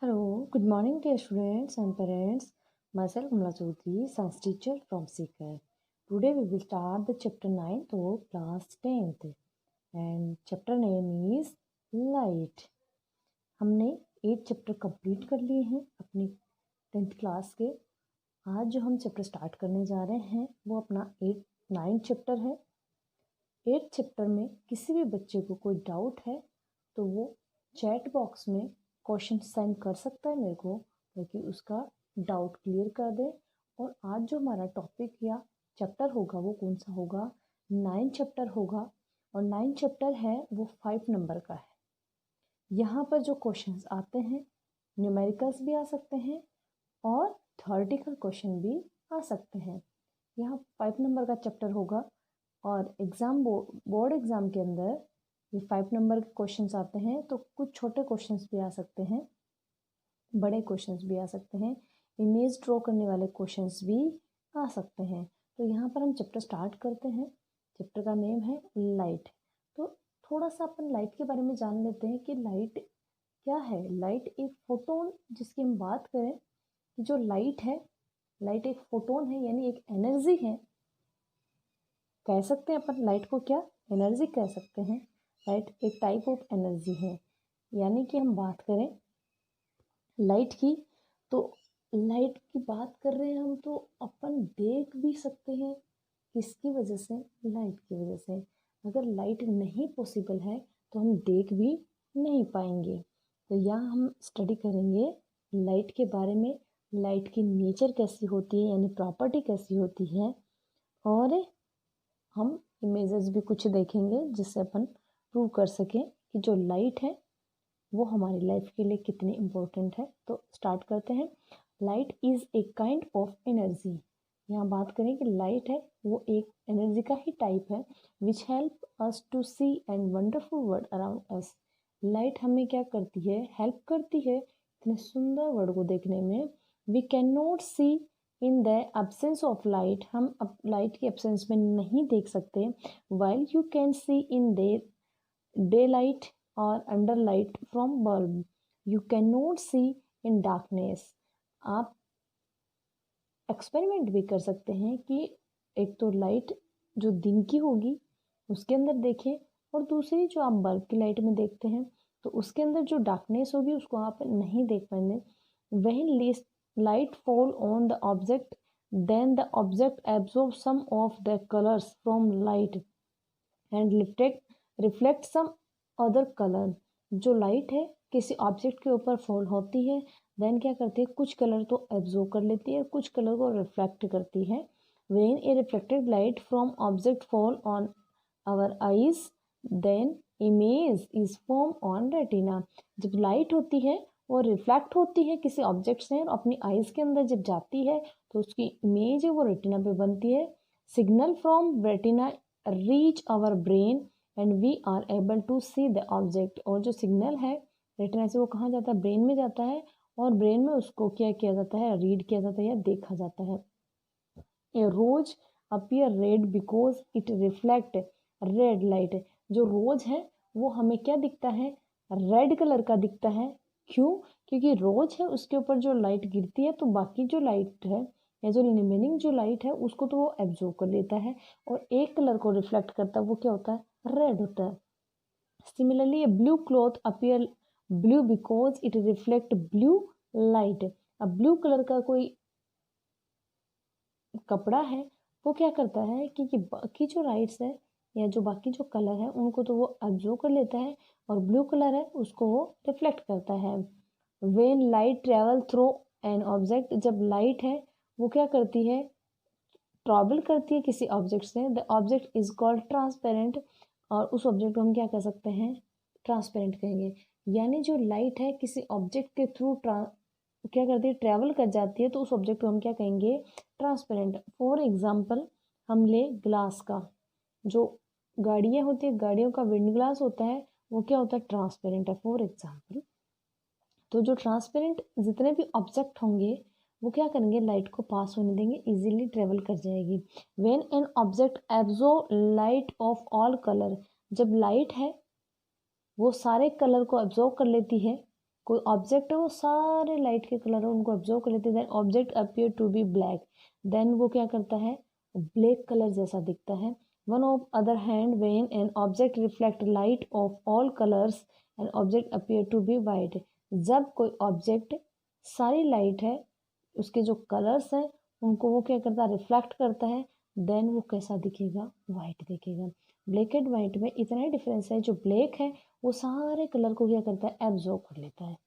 Hello, good morning dear students and parents. Myself Kamala Chaudhary, science teacher from Seeker. Today we will start the chapter 9th of class 10th and chapter name is light. हमने 8 chapter complete कर लिए हैं अपनी 10th class के। आज जो हम chapter start करने जा रहे हैं वो अपना 9 चैप्टर है। 8 चैप्टर में किसी भी बच्चे को कोई डाउट है तो वो चैट बॉक्स में क्वेश्चन सेंड कर सकता है मेरे को, ताकि उसका डाउट क्लियर कर दे। और आज जो हमारा टॉपिक या चैप्टर होगा वो कौन सा होगा? 9 चैप्टर होगा और 9 चैप्टर है वो 5 नंबर का है। यहाँ पर जो क्वेश्चंस आते हैं न्यूमेरिकल्स भी आ सकते हैं और थ्योरेटिकल क्वेश्चन भी आ सकते हैं। यहाँ 5 नंबर का चैप्टर होगा और बोर्ड एग्ज़ाम के अंदर ये 5 नंबर के क्वेश्चंस आते हैं। तो कुछ छोटे क्वेश्चंस भी आ सकते हैं, बड़े क्वेश्चंस भी आ सकते हैं, इमेज ड्रॉ करने वाले क्वेश्चंस भी आ सकते हैं। तो यहाँ पर हम चैप्टर स्टार्ट करते हैं। चैप्टर का नेम है लाइट। तो थोड़ा सा अपन लाइट के बारे में जान लेते हैं कि लाइट क्या है। लाइट एक फोटोन, जिसकी हम बात करें कि जो लाइट है, लाइट एक फोटोन है, यानी एक एनर्जी है। कह सकते हैं अपन लाइट को क्या? एनर्जी कह सकते हैं। लाइट एक टाइप ऑफ एनर्जी है। यानी कि हम बात करें लाइट की, तो लाइट की बात कर रहे हैं हम, तो अपन देख भी सकते हैं। किसकी वजह से? लाइट की वजह से। अगर लाइट नहीं पॉसिबल है तो हम देख भी नहीं पाएंगे। तो यहाँ हम स्टडी करेंगे लाइट के बारे में, लाइट की नेचर कैसी होती है, यानी प्रॉपर्टी कैसी होती है। और हम इमेजेस भी कुछ देखेंगे जिससे अपन प्रूव कर सकें कि जो लाइट है वो हमारी लाइफ के लिए कितनी इम्पोर्टेंट है। तो स्टार्ट करते हैं। Light is a kind of energy. यहाँ बात करें कि लाइट है वो एक एनर्जी का ही टाइप है, which help us to see and wonderful world around us. Light हमें क्या करती है? हेल्प करती है इतने सुंदर वर्ल्ड को देखने में। We can not see in the absence of light. हम अब लाइट के एब्सेंस में नहीं देख सकते। While you can see in day light और under light from bulb, you can not see in darkness. आप एक्सपेरिमेंट भी कर सकते हैं कि एक तो लाइट जो दिन की होगी उसके अंदर देखें, और दूसरी जो आप बल्ब की लाइट में देखते हैं तो उसके अंदर जो डार्कनेस होगी उसको आप नहीं देख पाएंगे। वही light fall on the object, then the object absorbs some of the colors from light and reflect some other color। जो लाइट है किसी ऑब्जेक्ट के ऊपर फॉल होती है, देन क्या करती है? कुछ कलर तो एब्जॉर्ब कर लेती है, कुछ कलर को रिफ्लेक्ट करती है। When a reflected light from object fall on our eyes, then image is form on retina. जब लाइट होती है वो रिफ्लेक्ट होती है किसी ऑब्जेक्ट से और अपनी आइज के अंदर जब जाती है तो उसकी इमेज है वो रेटिना पे बनती है। Signal from retina reach our brain and we are able to see the object. और जो सिग्नल है रेटिना से वो कहाँ जाता है? ब्रेन में जाता है, और ब्रेन में उसको क्या किया जाता है? रीड किया जाता है या देखा जाता है। A rose appear red because it reflect red light. जो रोज है वो हमें क्या दिखता है? रेड कलर का दिखता है। क्यों? क्योंकि रोज है उसके ऊपर जो लाइट गिरती है तो बाकी जो लाइट है या जो रिमेनिंग जो लाइट है उसको तो वो एब्जॉर्ब कर लेता है, और एक कलर को रिफ्लेक्ट करता है, वो क्या होता है? रेड होता है। Similarly A blue cloth appear blue because it reflect blue light. अब ब्लू कलर का कोई कपड़ा है वो क्या करता है कि बाकी जो लाइट्स है या जो बाकी जो कलर है उनको तो वो एब्जॉर्ब कर लेता है, और ब्लू कलर है उसको वो रिफ्लेक्ट करता है। When light travel through an object, जब लाइट है वो क्या करती है? ट्रैवल करती है किसी ऑब्जेक्ट से, the object is called transparent. और उस ऑब्जेक्ट को हम क्या कह सकते हैं? ट्रांसपेरेंट कहेंगे। यानी जो लाइट है किसी ऑब्जेक्ट के थ्रू क्या करती है? ट्रैवल कर जाती है, तो उस ऑब्जेक्ट को हम क्या कहेंगे? ट्रांसपेरेंट। फॉर एग्जाम्पल हम ले ग्लास का, जो गाड़ियाँ होती है, गाड़ियों का विंड ग्लास होता है वो क्या होता है? ट्रांसपेरेंट है फॉर एग्जाम्पल। तो जो ट्रांसपेरेंट जितने भी ऑब्जेक्ट होंगे वो क्या करेंगे? लाइट को पास होने देंगे, इजीली ट्रेवल कर जाएगी। When an object absorb light of all colour, जब लाइट है वो सारे कलर को एब्जॉर्ब कर लेती है कोई ऑब्जेक्ट है वो सारे लाइट के कलर है उनको ऑब्जर्व कर लेते हैं, then object appear to be black, then वो क्या करता है, ब्लैक कलर जैसा दिखता है। One of other hand when an object reflect light of all colours an object appear to be white, जब कोई ऑब्जेक्ट सारी लाइट है उसके जो कलर्स हैं उनको वो क्या करता है, रिफ्लेक्ट करता है, देन वो कैसा दिखेगा, वाइट दिखेगा। ब्लैक एंड वाइट में इतना ही डिफरेंस है, जो ब्लैक है वो सारे कलर को क्या करता है, एब्जॉर्ब कर लेता है,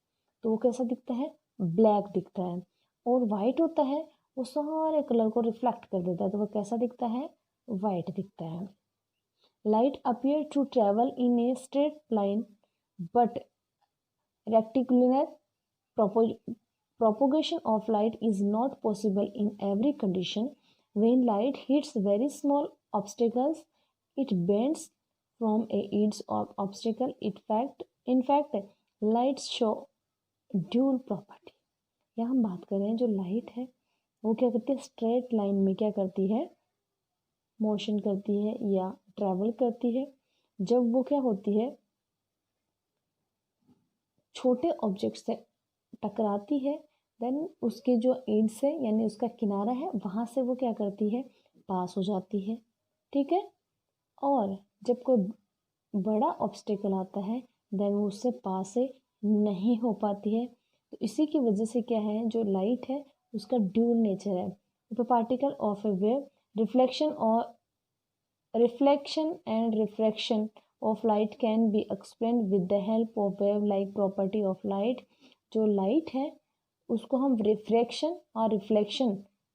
तो वो कैसा दिखता है, ब्लैक दिखता है। और वाइट होता है वो सारे कलर को रिफ्लेक्ट कर देता है, तो वो कैसा दिखता है, वाइट दिखता है। Light appear to travel in a straight line but rectilinear propagation of light is not possible in every condition. When light hits very small obstacles, it bends from a its obstacle. In fact, lights show dual property. यहाँ हम बात कर रहे हैं जो light है वो क्या करती है, स्ट्रेट लाइन में क्या करती है, मोशन करती है या ट्रैवल करती है। जब वो क्या होती है, छोटे ऑब्जेक्ट से टकराती है, देन उसके जो एड्स है यानी उसका किनारा है वहाँ से वो क्या करती है, पास हो जाती है, ठीक है। और जब कोई बड़ा ऑब्स्टेकल आता है देन वो उससे पास से नहीं हो पाती है। तो इसी की वजह से क्या है, जो लाइट है उसका ड्यूल नेचर है। The particle of A wave reflection and refraction of light can be explained with the help of wave like property of light। जो लाइट है उसको हम रिफ्रैक्शन और रिफ्लेक्शन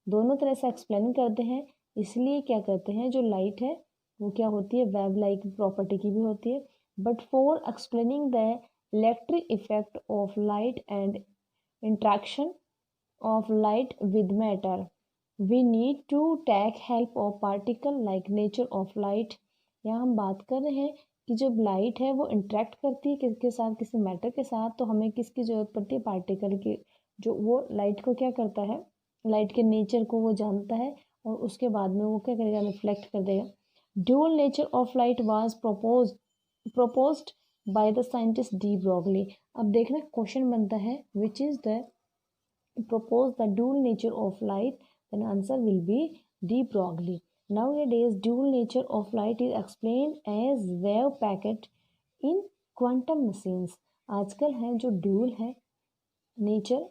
दोनों तरह से एक्सप्लेन करते हैं, इसलिए क्या करते हैं, जो लाइट है वो क्या होती है, वेव लाइक प्रॉपर्टी की भी होती है। But for explaining the electric effect of light and interaction of light with matter, we need to take help of particle like nature of light। यहाँ हम बात कर रहे हैं कि जब लाइट है वो इंटरेक्ट करती है किसके साथ, किसी मैटर के साथ, तो हमें किसकी ज़रूरत पड़ती है, पार्टिकल की, जो वो लाइट को क्या करता है, लाइट के नेचर को वो जानता है और उसके बाद में वो क्या करेगा, रिफ्लेक्ट कर देगा। Dual nature of light was proposed by the scientist de Broglie. अब देखना क्वेश्चन बनता है which is the propose the dual nature of light, then answer will be de Broglie। Nowadays dual nature of light is explained as wave packet in quantum machines। आजकल है जो dual है nature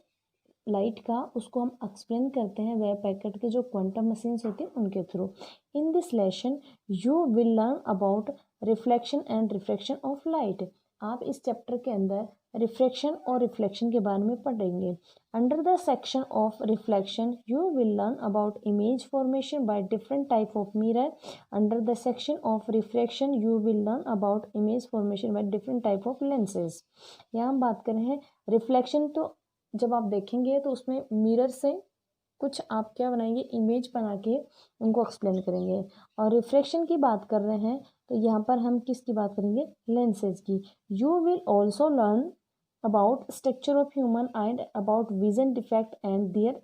light का उसको हम explain करते हैं wave packet के जो क्वांटम मशीन्स होती हैं उनके through. In this lesson you will learn about reflection and refraction of light. आप इस चैप्टर के अंदर रिफ्रैक्शन और रिफ्लेक्शन के बारे में पढ़ेंगे। Under the section of reflection you will learn about image formation by different type of mirror. Under the section of refraction you will learn about image formation by different type of lenses. यहाँ हम बात कर रहे हैं reflection, तो जब आप देखेंगे तो उसमें मिरर से कुछ आप क्या बनाएंगे, इमेज बना के उनको एक्सप्लेन करेंगे। और रिफ्रैक्शन की बात कर रहे हैं तो यहाँ पर हम किसकी बात करेंगे, लेंसेज की। You will also learn about structure of human and about vision defect and their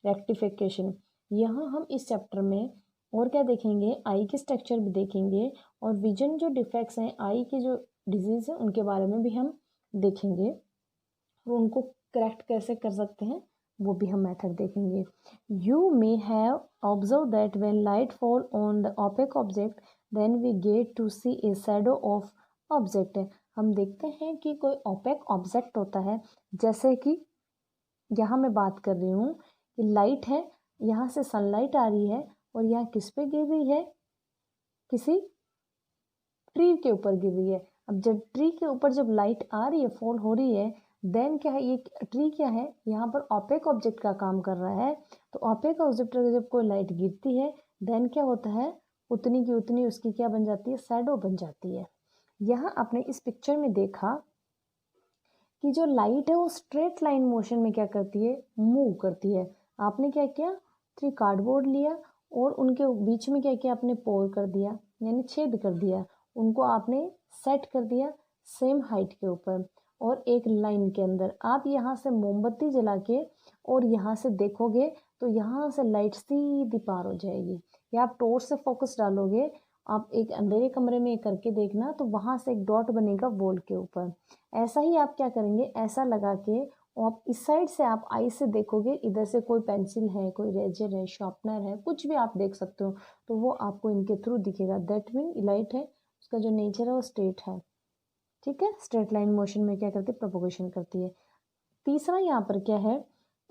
rectification. यहाँ हम इस चैप्टर में और क्या देखेंगे, आई के स्ट्रक्चर भी देखेंगे और विजन जो डिफेक्ट्स हैं, आई के जो डिजीज़ हैं उनके बारे में भी हम देखेंगे और उनको करेक्ट कैसे कर सकते हैं वो भी हम मेथड देखेंगे। You may have observe that when light fall on the opaque object then we get to see a shadow of object. हम देखते हैं कि कोई ओपेक ऑब्जेक्ट होता है, जैसे कि यहाँ मैं बात कर रही हूँ कि लाइट है, यहाँ से सनलाइट आ रही है और यहाँ किस पे गिर रही है, किसी ट्री के ऊपर गिर रही है। अब जब ट्री के ऊपर जब लाइट आ रही है, फॉल हो रही है, देन क्या है, ये ट्री क्या है, यहाँ पर ओपेक ऑब्जेक्ट का काम कर रहा है। तो ओपेक ऑब्जेक्ट पर जब कोई लाइट गिरती है देन क्या होता है, उतनी की उतनी उसकी क्या बन जाती है, शैडो बन जाती है। यहाँ आपने इस पिक्चर में देखा कि जो लाइट है वो स्ट्रेट लाइन मोशन में क्या करती है, मूव करती है। आपने क्या किया, 3 कार्डबोर्ड लिया और उनके बीच में क्या किया, आपने पोर कर दिया यानी छेद कर दिया, उनको आपने सेट कर दिया सेम हाइट के ऊपर और एक लाइन के अंदर। आप यहाँ से मोमबत्ती जला के और यहाँ से देखोगे तो यहाँ से लाइट सीधी पार हो जाएगी, या आप टॉर्च से फोकस डालोगे, आप एक अंधेरे कमरे में करके देखना तो वहाँ से एक डॉट बनेगा वॉल के ऊपर। ऐसा ही आप क्या करेंगे, ऐसा लगा के और आप इस साइड से आप आई से देखोगे, इधर से कोई पेंसिल है, कोई रेजर है, शार्पनर है, कुछ भी आप देख सकते हो, तो वो आपको इनके थ्रू दिखेगा। दैट मीन लाइट है, उसका जो नेचर है वो स्ट्रेट है। ठीक है, स्ट्रेट लाइन मोशन में क्या करती है, प्रोपोगेशन करती है। तीसरा यहाँ पर क्या है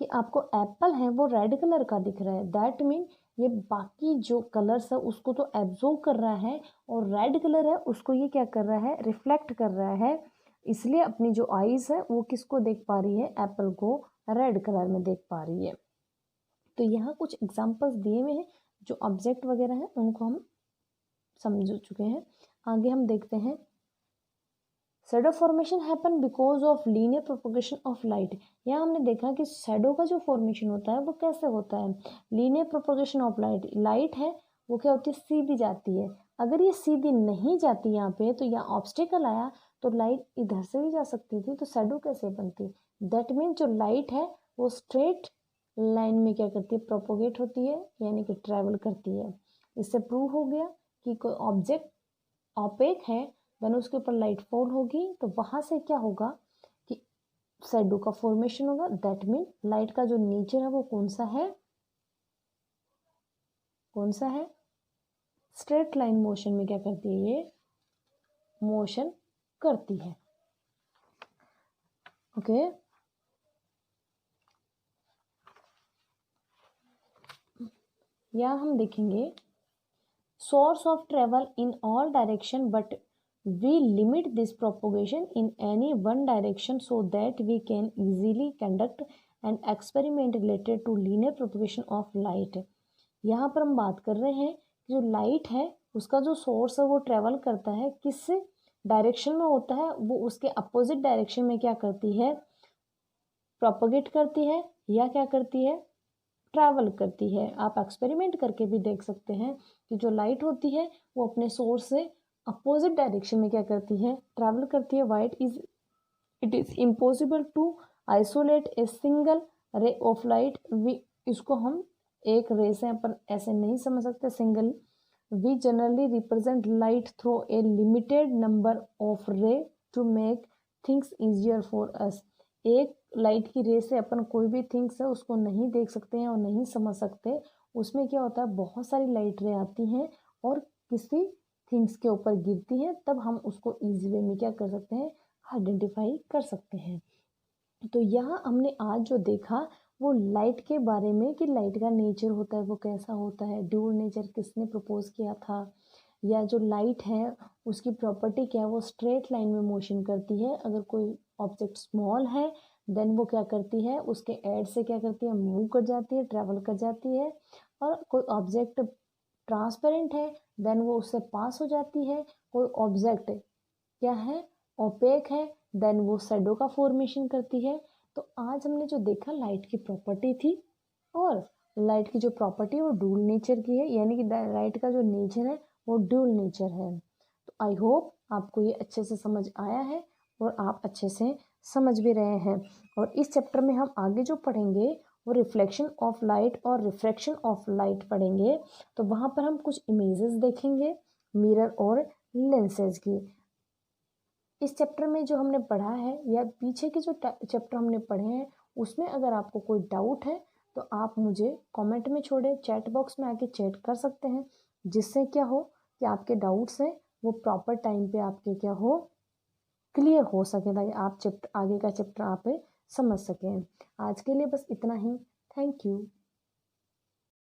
कि आपको एप्पल है वो रेड कलर का दिख रहा है। दैट मीन ये बाकी जो कलर्स है उसको तो एब्जॉर्ब कर रहा है, और रेड कलर है उसको ये क्या कर रहा है, रिफ्लेक्ट कर रहा है। इसलिए अपनी जो आईज है वो किसको देख पा रही है, एप्पल को रेड कलर में देख पा रही है। तो यहाँ कुछ एग्जाम्पल्स दिए हुए हैं, जो ऑब्जेक्ट वगैरह हैं उनको हम समझ चुके हैं। आगे हम देखते हैं, shadow formation happen because of linear propagation of light. यहाँ हमने देखा कि शैडो का जो फॉर्मेशन होता है वो कैसे होता है, linear propagation of light. Light है वो क्या होती है, सीधी जाती है। अगर ये सीधी नहीं जाती यहाँ पे, तो यहाँ ऑब्स्टिकल आया तो लाइट इधर से भी जा सकती थी, तो शैडो कैसे बनती। दैट मीन जो लाइट है वो स्ट्रेट लाइन में क्या करती है, प्रोपोगेट होती है, यानी कि ट्रैवल करती है। इससे प्रूव हो गया कि कोई ऑब्जेक्ट ऑपेक है, देन उसके ऊपर लाइट फॉल होगी, तो वहां से क्या होगा कि शैडो का फॉर्मेशन होगा। दैट मीन लाइट का जो नेचर है वो कौन सा है, कौन सा है, स्ट्रेट लाइन मोशन में क्या करती है, ये मोशन करती है। ओके यहाँ हम देखेंगे, source of travel in all direction, but we limit this propagation in any one direction so that we can easily conduct an experiment related to linear propagation of light। यहाँ पर हम बात कर रहे हैं कि जो लाइट है उसका जो सोर्स है वो ट्रेवल करता है, किस डायरेक्शन में होता है, वो उसके अपोजिट डायरेक्शन में क्या करती है, प्रोपोगेट करती है, या क्या करती है, ट्रैवल करती है। आप एक्सपेरिमेंट करके भी देख सकते हैं कि जो लाइट होती है वो अपने सोर्स से अपोजिट डायरेक्शन में क्या करती है, ट्रैवल करती है। White is it is impossible to isolate a single ray of light. We इसको हम एक रे से अपन ऐसे नहीं समझ सकते single. We generally represent light through a limited number of ray to make things easier for us. एक लाइट की रे से अपन कोई भी थिंग्स है उसको नहीं देख सकते हैं और नहीं समझ सकते। उसमें क्या होता है, बहुत सारी लाइट रे आती हैं और किसी थिंग्स के ऊपर गिरती हैं, तब हम उसको इजी वे में क्या कर सकते हैं, आइडेंटिफाई कर सकते हैं। तो यहाँ हमने आज जो देखा वो लाइट के बारे में कि लाइट का नेचर होता है वो कैसा होता है, ड्यूल नेचर किसने प्रपोज किया था, या जो लाइट है उसकी प्रॉपर्टी क्या है, वो स्ट्रेट लाइन में मोशन करती है। अगर कोई ऑब्जेक्ट स्मॉल है देन वो क्या करती है, उसके एड से क्या करती है, मूव कर जाती है, ट्रैवल कर जाती है। और कोई ऑब्जेक्ट ट्रांसपेरेंट है देन वो उससे पास हो जाती है। कोई ऑब्जेक्ट क्या है, ओपेक है, देन वो शैडो का फॉर्मेशन करती है। तो आज हमने जो देखा लाइट की प्रॉपर्टी थी, और लाइट की जो प्रॉपर्टी है वो ड्यूल नेचर की है, यानी कि लाइट का जो नेचर है वो ड्यूल नेचर है। तो आई होप आपको ये अच्छे से समझ आया है और आप अच्छे से समझ भी रहे हैं। और इस चैप्टर में हम आगे जो पढ़ेंगे वो रिफ्लेक्शन ऑफ लाइट और रिफ्रैक्शन ऑफ लाइट पढ़ेंगे। तो वहाँ पर हम कुछ इमेजेस देखेंगे मिरर और लेंसेज की। इस चैप्टर में जो हमने पढ़ा है या पीछे के जो चैप्टर हमने पढ़े हैं उसमें अगर आपको कोई डाउट है तो आप मुझे कमेंट में छोड़े, चैट बॉक्स में आके चैट कर सकते हैं, जिससे क्या हो कि आपके डाउट्स हैं वो प्रॉपर टाइम पे आपके क्या हो, क्लियर हो सके, ताकि आप चैप्टर आगे का चैप्टर आप समझ सकें। आज के लिए बस इतना ही। Thank you.